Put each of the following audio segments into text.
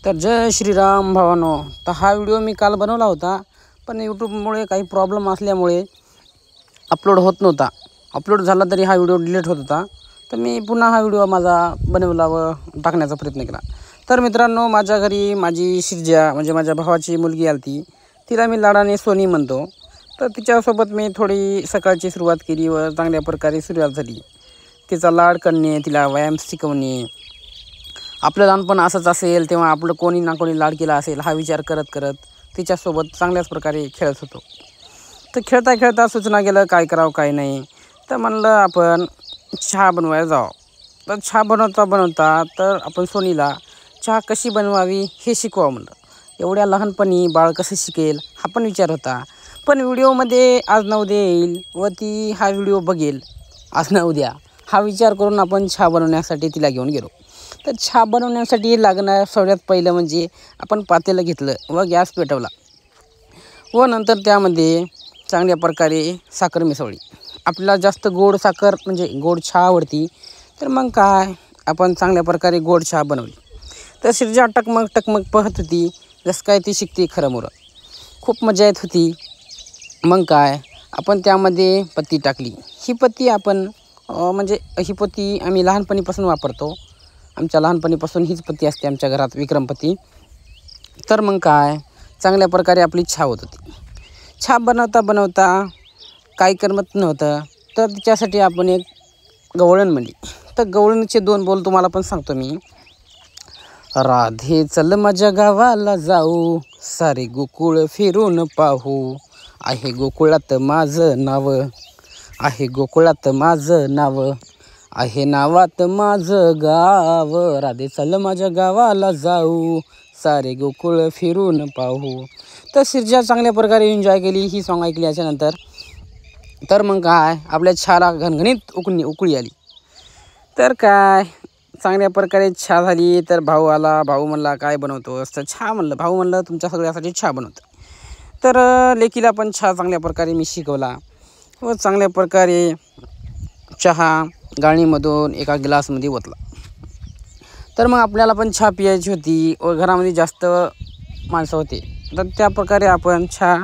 तर जय श्रीराम भावानो. तर हा व्हिडिओ मी काल बनवला होता, पण यूट्यूबमुळे काही प्रॉब्लेम असल्यामुळे अपलोड होत नव्हता. अपलोड झाला तरी हा व्हिडिओ डिलीट होत होता. तर मी पुन्हा हा व्हिडिओ माझा बनवला व टाकण्याचा प्रयत्न केला. तर मित्रांनो, माझ्या घरी माझी शिरजा म्हणजे माझ्या भावाची मुलगी आली. तिला मी लाडाने सोनी म्हणतो. तर तिच्यासोबत मी थोडी सकाळची सुरुवात केली व चांगल्या प्रकारे सुरुवात झाली. तिचा लाड करणे, तिला व्यायाम शिकवणे. आपलं लहानपण असंच असेल तेव्हा आपलं कोणी ना कोणी लाड केला असेल हा विचार करत करत तिच्यासोबत चांगल्याच प्रकारे खेळत होतो. तर खेळता खेळता सूचना गेलं काय करावं काय नाही. तर म्हणलं आपण चहा बनवायला जावं. तर चहा बनवता बनवता तर आपण सोनीला चहा कशी बनवावी हे शिकवावं म्हणलं. एवढ्या लहानपणी बाळ कसं शिकेल हा पण विचार होता. पण व्हिडिओमध्ये आज ना उद्या येईल व ती हा व्हिडिओ बघेल आज ना उद्या हा विचार करून आपण चहा बनवण्यासाठी तिला घेऊन गेलो. तर चहा बनवण्यासाठी लागणार सगळ्यात पहिलं म्हणजे आपण पातेलं घेतलं व गॅस पेटवला व नंतर त्यामध्ये चांगल्या प्रकारे साखर मिसळली. आपल्याला जास्त गोड साखर म्हणजे गोड चहा आवडती, तर मग काय आपण चांगल्या प्रकारे गोड चहा बनवली. तर शिरजा टकमक टकमक पाहत होती, जसं काय ती शिकते खरं मोरं. खूप मजा येत होती. मग काय आपण त्यामध्ये पत्ती टाकली. ही पत्ती आपण म्हणजे ही पत्ती आम्ही लहानपणीपासून वापरतो. आमच्या लहानपणीपासून हीच पत्ती असते आमच्या घरात, विक्रमपत्ती. तर मग काय चांगल्या प्रकारे आपली चहा होत होती. चहा बनवता बनवता काही करमत नव्हतं, तर तिच्यासाठी आपण एक गवळण म्हणली. तर गवळणीचे 2 बोल तुम्हाला पण सांगतो मी. राधे चल माझ्या गावाला जाऊ, सारे गोकुळ फिरून पाहू. आहे गोकुळात माझं नाव, आहे गोकुळात माझं नाव, आहे नावात माझं गाव. राधे चल माझ्या गावाला जाऊ, सारे गोकुळ फिरून पाहू. तर शिरजा चांगल्या प्रकारे एन्जॉय केली ही सॉंग ऐकली याच्यानंतर. तर मग काय आपल्या चहाला घणघणीत उकळी आली. तर काय चांगल्या प्रकारे चहा झाली. तर भाऊ आला. भाऊ म्हणला काय बनवतोस? तर चहा म्हणलं. भाऊ म्हणलं तुमच्या सगळ्यासाठी चहा बनवतो. तर लेकीला पण चहा चांगल्या प्रकारे मी शिकवला व चांगल्या प्रकारे चहा गाळणीमधून एका ग्लासमध्ये ओतला. तर मग आपल्याला पण चहा प्यायची होती व घरामध्ये जास्त माणसं होते. तर त्या प्रकारे आपण चहा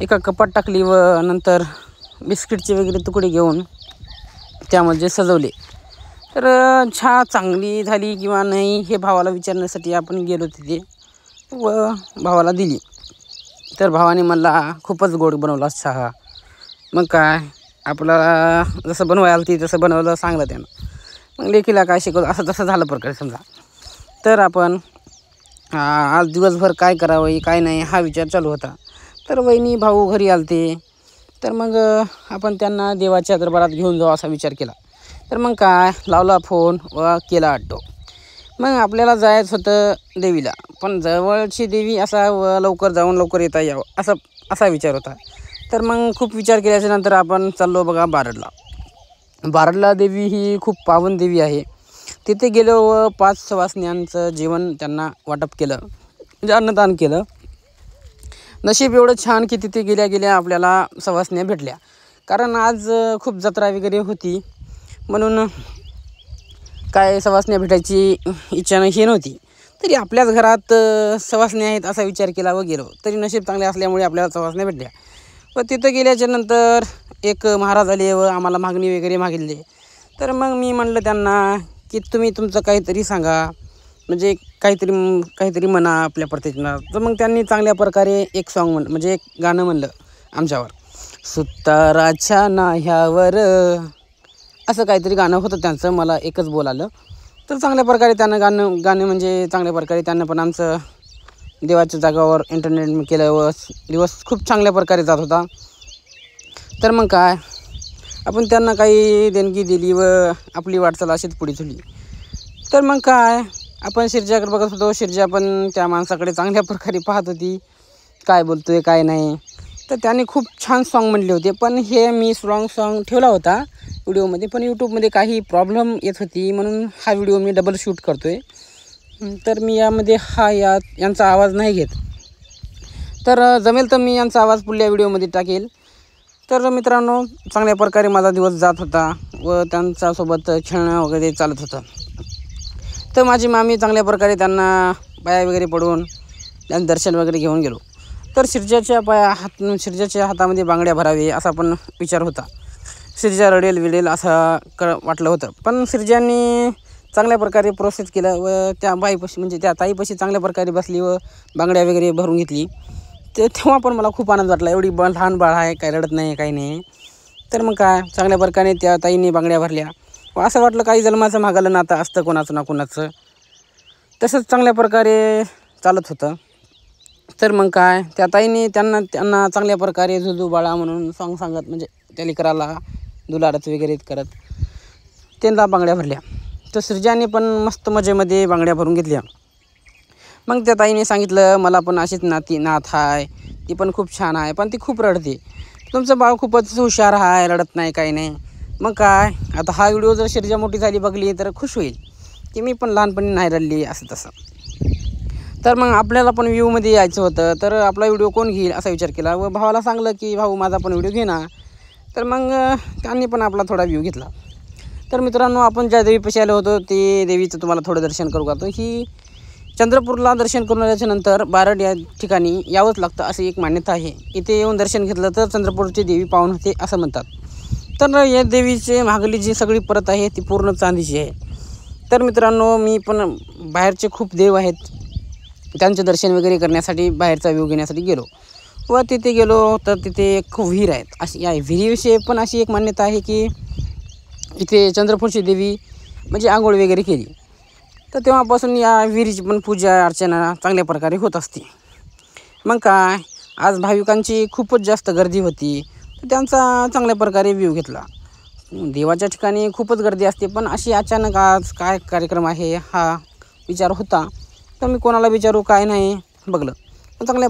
एका कपात टाकली व नंतर बिस्किटचे वगैरे तुकडे घेऊन त्यामध्ये सजवले. तर चहा चांगली झाली किंवा नाही हे भावाला विचारण्यासाठी आपण गेलो तिथे व भावाला दिली. तर भावाने म्हणला खूपच गोड बनवलास चहा. मग काय आपल्याला जसं बनवायला आलं ती तसं बनवलं सांगलं त्यानं. मग लेकीला काय शिकवलं असं तसं झालं प्रकारे समजा. तर आपण आज दिवसभर काय करावं काय नाही हा विचार चालू होता. तर वहिनी भाऊ घरी आलते. तर मग आपण त्यांना देवाच्या दरबारात घेऊन जाऊ असा विचार केला. तर मग काय लावला फोन व केला ऑटो. मग आपल्याला जायचं होतं देवीला, पण जवळची देवी असा व लवकर जाऊन लवकर येता यावं असा विचार होता. तर मग खूप विचार केल्याच्यानंतर आपण चाललो बघा बारडला. बारडला देवी ही खूप पावन देवी आहे. तिथे गेलो व 5 सवासण्यांचं जेवण त्यांना वाटप केलं, म्हणजे अन्नदान केलं. नशीब एवढं छान की तिथे गेल्या गेल्या आपल्याला सवासण्या भेटल्या. कारण आज खूप जत्रा वगैरे होती, म्हणून काय सवासण्या भेटायची इच्छा हे नव्हती. तरी आपल्याच घरात सवासण्या आहेत असा विचार केला व गेलो. तरी नशीब चांगले असल्यामुळे आपल्याला सवासण्या भेटल्या. व तिथं गेल्याच्या नंतर एक महाराज आले व आम्हाला मागणी वगैरे मागितली. तर मग मी म्हणलं त्यांना की तुम्ही तुमचं काहीतरी सांगा, म्हणजे काहीतरी म्हणा आपल्या प्रत्येकाला. तर मग त्यांनी चांगल्या प्रकारे एक सॉन्ग म्हणजे एक गाणं म्हणलं आमच्यावर. सुताराच्या नाह्यावर असं काहीतरी गाणं होतं त्यांचं, मला एकच बोल आलं. तर चांगल्या प्रकारे त्यानं गाणं म्हणजे चांगल्या प्रकारे त्यांना पण आमचं देवाच्या जागावर एंटरटेनमेंट केलं व दिवस खूप चांगल्या प्रकारे जात होता. तर मग काय आपण त्यांना काही देणगी दिली व आपली वाटचाल अशीच पुढे झाली. तर मग काय आपण शिरजाकडे बघत होतो. शिरजा पण त्या माणसाकडे चांगल्या प्रकारे पाहत होती, काय बोलतोय काय नाही. तर त्याने खूप छान सॉन्ग म्हणले होते, पण हे मी रॉंग सॉन्ग ठेवला होता व्हिडिओमध्ये. पण यूट्यूबमध्ये काही प्रॉब्लेम येत होती, म्हणून हा व्हिडिओ मी डबल शूट करतो आहे. तर मी यामध्ये यांचा आवाज नाही घेत. तर जमेल तर मी यांचा आवाज पुढल्या व्हिडिओमध्ये टाकेल. तर मित्रांनो, चांगल्या प्रकारे माझा दिवस जात होता व त्यांच्यासोबत खेळणं वगैरे चालत होतं. तर माझी मामी चांगल्या प्रकारे त्यांना पाया वगैरे पडून त्यांचं दर्शन वगैरे घेऊन गेलो. तर शिरजाच्या हातामध्ये बांगड्या भरावे असा पण विचार होता. शिरजा रडेल विडेल असं वाटलं होतं. पण शिरजांनी चांगल्या प्रकारे प्रोसेस केलं व त्या बाईपाशी म्हणजे त्या ताईपाशी चांगल्या प्रकारे बसली व बांगड्या वगैरे भरून घेतली. तेव्हा पण मला खूप आनंद वाटला. एवढी लहान बाळ आहे, काही रडत नाही, काही नाही. तर मग काय चांगल्या प्रकारे त्या ताईने बांगड्या भरल्या व असं वाटलं काही जन्माचं मागालं नातं असतं कोणाचं ना कोणाचं. तसंच चांगल्या प्रकारे चालत होतं. तर मग काय त्या ताईने त्यांना चांगल्या प्रकारे झुजू बाळा म्हणून सांगत म्हणजे त्या लेकराला दुलारत वगैरे करत त्यांना बांगड्या भरल्या. तर शिरजाने पण मस्त मजेमध्ये बांगड्या भरून घेतल्या. मग त्या ताईने सांगितलं मला पण अशीच नात आहे, ती पण खूप छान आहे, पण ती खूप रडते. तुमचं बाळ खूपच हुशार आहे, रडत नाही, काही नाही. मग काय आता हा व्हिडिओ जर शिरजा मोठी झाली बघली तर खुश होईल की मी पण लहानपणी नाही रडली असं तसं. तर मग आपल्याला पण व्ह्यूमध्ये यायचं होतं. तर आपला व्हिडिओ कोण घेईल असा विचार केला व भावाला सांगलं की भाऊ माझा पण व्हिडिओ घे ना. तर मग त्यांनी पण आपला थोडा व्ह्यू घेतला. तर मित्रांनो आपण ज्या देवीपाशी आलो होतो ते देवीचं तुम्हाला थोडं दर्शन करू का. ही चंद्रपूरला दर्शन करून आल्याच्यानंतर बारड या ठिकाणी यावंच लागतं अशी एक मान्यता आहे. इथे येऊन दर्शन घेतलं तर चंद्रपूरची देवी पावन होते असं म्हणतात. तर या देवीचे मागली जी सगळी परत आहे ती पूर्ण चांदीची आहे. तर मित्रांनो मी पण बाहेरचे खूप देव आहेत त्यांचे दर्शन वगैरे करण्यासाठी बाहेरचा व्ह्यू घेण्यासाठी गेलो व तिथे गेलो तर तिथे खूप विहीर आहेत. अशी या विहिरीविषयी पण अशी एक मान्यता आहे की इथे चंद्रपूरची देवी म्हणजे आंघोळ वगैरे केली तर तेव्हापासून या विहिरीची पण पूजा अर्चना चांगल्या प्रकारे होत असते. मग काय आज भाविकांची खूपच जास्त गर्दी होती. तर त्यांचा चांगल्या प्रकारे व्ह्यू घेतला. देवाच्या ठिकाणी खूपच गर्दी असते पण अशी अचानक आज काय कार्यक्रम आहे हा विचार होता. तर मी कोणाला विचारू काय नाही बघलं पण चांगल्या